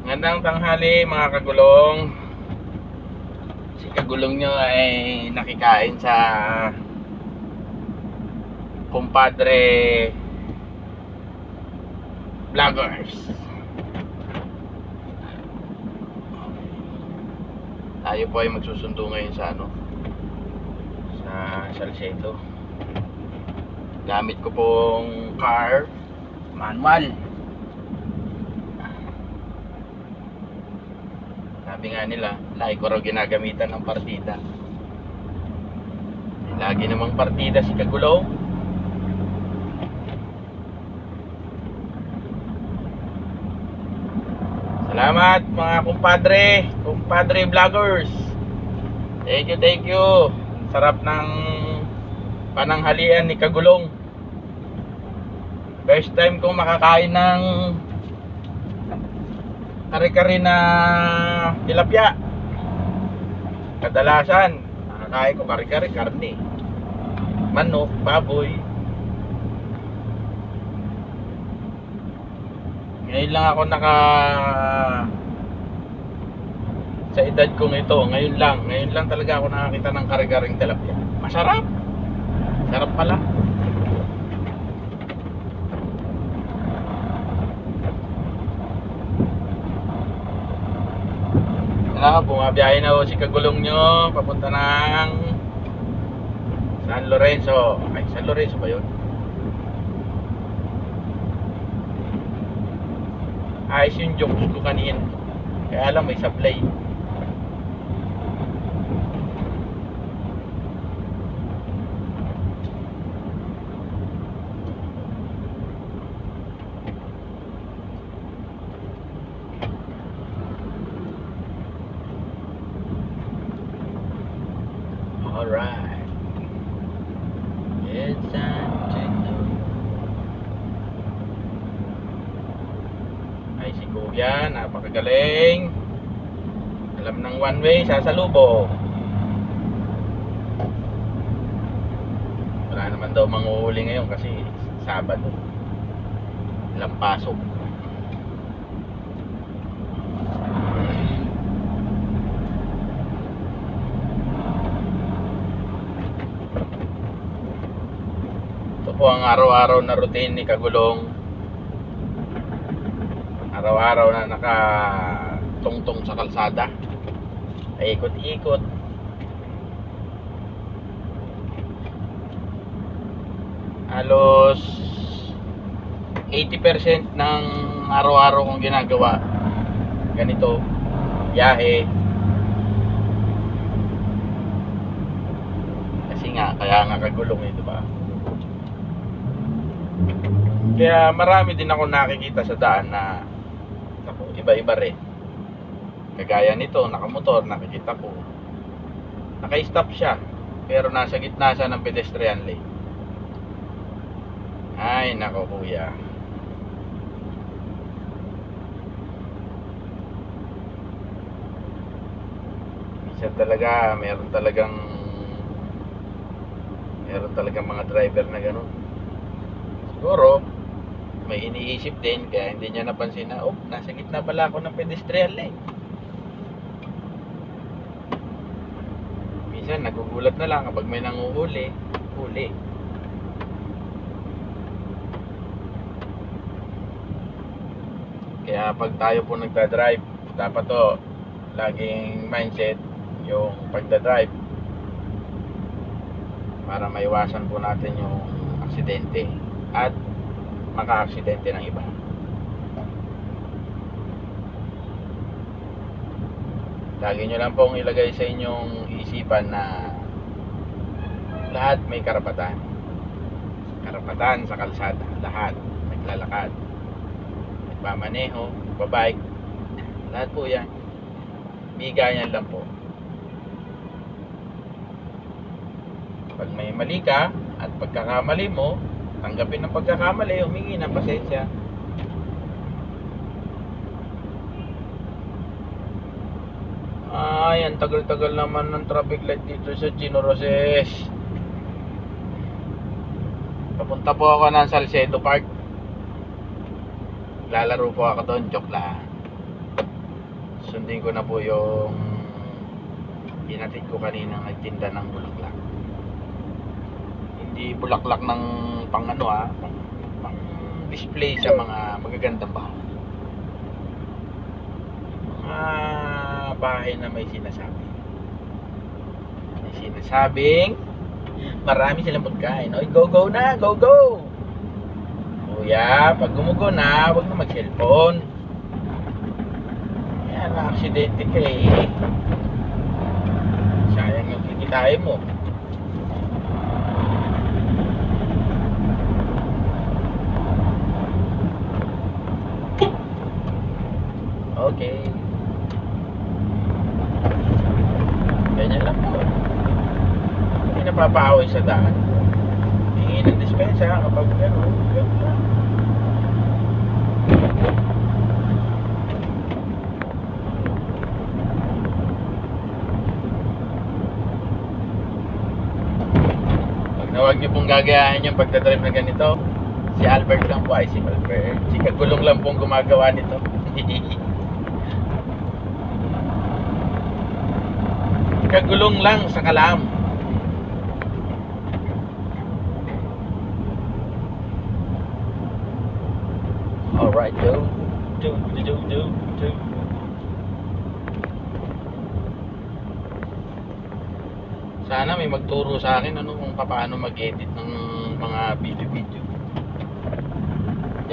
Magandang tanghali mga kagulong. Si kagulong nyo ay nakikain sa Kumpadre Vloggers. Tayo po ay magsusundo ngayon sa sa Salcedo. Gamit ko pong car manual. Sabi nga nila, lagi ko raw ginagamitan ng partida. Lagi namang partida si kagulong. Salamat mga kumpadre vloggers. Thank you. Sarap ng pananghalian ni kagulong. First time kong makakain ng kare-kare na tilapia. Kadalasan nakakain ko kare-kare karne, manok, baboy. Ngayon lang ako sa edad kong ito, ngayon lang talaga ako nakakita ng kare-kareng tilapia. Masarap. Sarap pala. Bumabiyahe na si kagulong nyo papunta ng San Lorenzo. Ay, San Lorenzo ba yun? Ayos yung jokes ko kanina. Kaya lang may supply. Alright. It's time to know. Ay, si Kuya, napakagaling. Alam ng one way, sasalubong. Wala naman daw manguhuli ngayon kasi Sabado. Walang pasok. Po ang araw-araw na routine ni kagulong. Araw-araw na nakatungtong sa kalsada, ikot-ikot. Halos 80% ng araw-araw kong ginagawa ganito, biyahe. Kasi kaya nga kagulong eh, diba? Kaya marami din ako nakikita sa daan na iba-iba rin. Kagaya nito, nakamotor, nakikita ko. Naka-stop siya, pero nasa gitna siya ng pedestrian lane. Ay, nako kuya. Minsan talaga, meron talagang mga driver na gano'n. Siguro may iniisip din kaya hindi niya napansin na nasa gitna pala ako ng pedestrian lane. Minsan nagugulat na lang kapag may nanguhuli, huli. Kaya pag tayo po nagdadrive, dapat laging mindset yung pagdadrive para maiwasan po natin yung aksidente at maka-aksidente ng iba. Lagi nyo lang pong ilagay sa inyong isipan na lahat may karapatan. Karapatan sa kalsada, lahat naglalakad, nagmamaneho, babike, lahat po yan. Bigayan lang po. Pag may mali ka at pagkakamali mo, tanggapin ng pagkakamali, humingi ng pasensya. Ay, ang tagal-tagal naman ng traffic light dito sa Chino Roses. Papunta po ako ng Salcedo Park. Lalaro po ako doon, joke lang. sundin ko na po yung inatid ko kaninang nagtinda ng bulaklak. Hindi bulaklak ng pang ano pang display sa mga magagandang bahay. Mga bahay na may sinasabi. May sinasabing marami silang pagkain. Oy, go na, go! Kuya, pag gumugo na, huwag na mag-cellphone. Yan, na-aksidente ka eh. Sayang yung kikitain mo. Okay. Ganyan lang po. Hindi napapaaway sa daan. Hingi ng dispensa kapag gano'n. Ganyan lang. Pag nawag niyo pong gagayahin yung pagdadrive na ganito, si Albert lang po ay si Albert. Si Kagulong lang pong gumagawa nito. Kagulong lang sa kalam. Alright, do. Sana may magturo sa akin kung paano mag-edit ng mga video.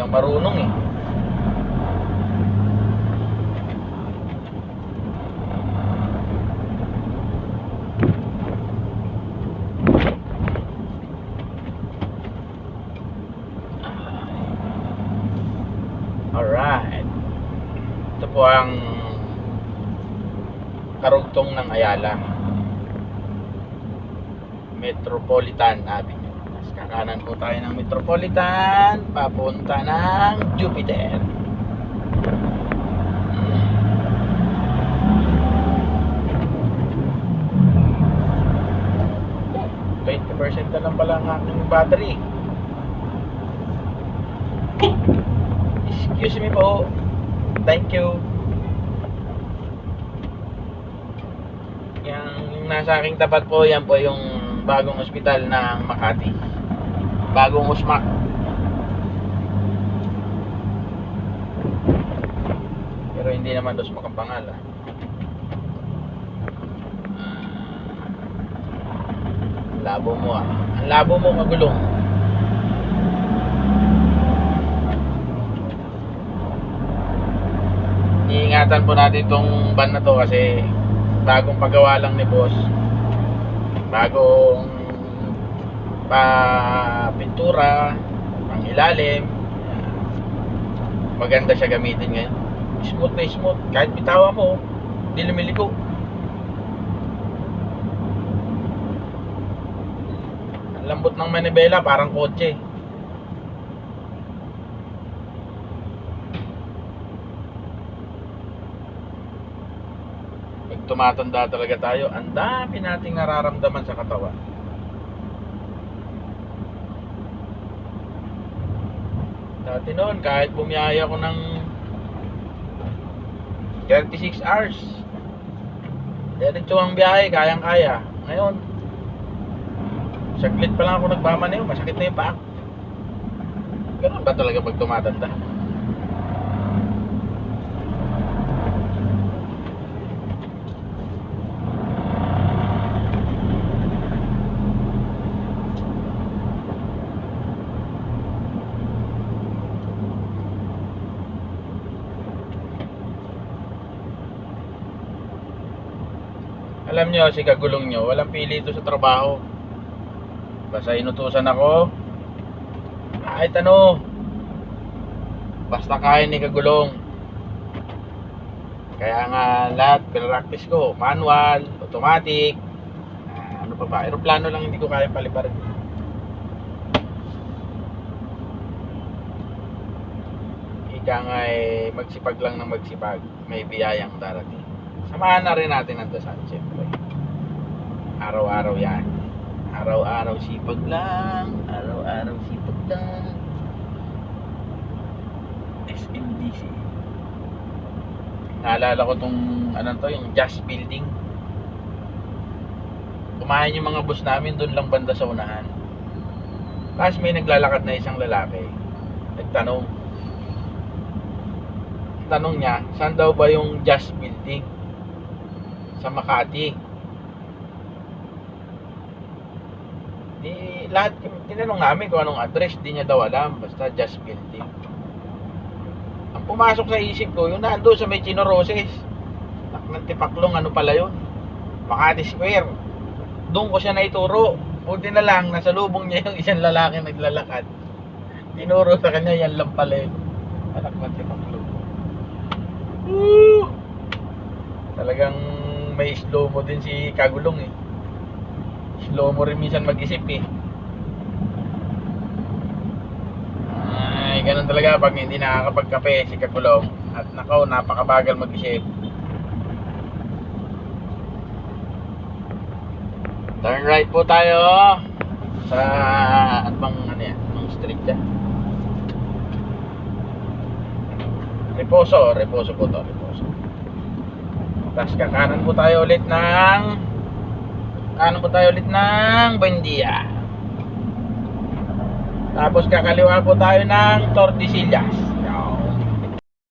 Yung marunong eh. Alright. Ito po ang karugtong ng Ayala Metropolitan Avenue. Mas kakanan po tayo ng Metropolitan papunta ng Jupiter. 20% na lang pala ang aking battery. Excuse me po. Thank you. Yung nasa aking tapat po, yan po yung bagong ospital ng Makati. Bagong USMAC. Pero hindi naman USMAC ang pangalan. Labo mo Ang labo mo, Kagulong. Iingatan po natin itong van na to kasi bagong paggawa lang ni boss. Bagong pintura, pang ilalim. Maganda siya gamitin ngayon. Smooth na smooth. Kahit bitawa mo, hindi lumiliko. Lambot ng manibela, parang kotse. Pag tumatanda talaga tayo, ang dami nating nararamdaman sa katawan. Dati noon, kahit bumiyaya ko ng 36 hours, diretso ang biyahe, kayang-kaya. Ngayon, saglit pa lang ako nagmamaneho, masakit na yung paa. Ganun ba talaga pag tumatanda? Alam nyo, si Kagulong nyo, walang pili ito sa trabaho. Basta inutusan ako, kahit ano, basta kaya ni Kagulong. Kaya nga lahat pinractice ko, manual, automatic, ano pa ba, aeroplano lang hindi ko kaya paliparin. Ika nga magsipag lang ng magsipag, may biyayang darating. Samahan na rin natin ang dasal, siyempre. Araw-araw yan. Araw-araw sipag lang. Araw-araw sipag lang. SMDC. Naalala ko tong ano to, yung Just Building. Kumain yung mga bus namin doon lang banda sa unahan. Tapos may naglalakad na isang lalaki. Nagtanong. Tanong niya, saan daw ba yung Just Building? Sa Makati. Di lahat tinanong namin kung anong address, di niya daw alam, basta Just Building. Ang pumasok sa isip ko, yung nando sa may Chino Roses. Ng Tipaklong, ano pala yun? Makati Square. Doon ko siya naituro. Buti na lang, nasa lubong niya yung isang lalaki naglalakad. Tinuro sa kanya, yan lang pala yun. Anak ng Tipaklong. Talagang may slow mo din si Kagulong eh. Slow mo rin minsan mag-isip eh. Ay, ganun talaga pag hindi nakakapagkape si Kagulong. At nakaw, napakabagal mag-isip. Turn right po tayo sa at bang ano yan, ang street dyan. Reposo po to, Reposo. Tapos kakanan po tayo ulit ng Buendia. Tapos kakaliwa po tayo ng Tordesillas.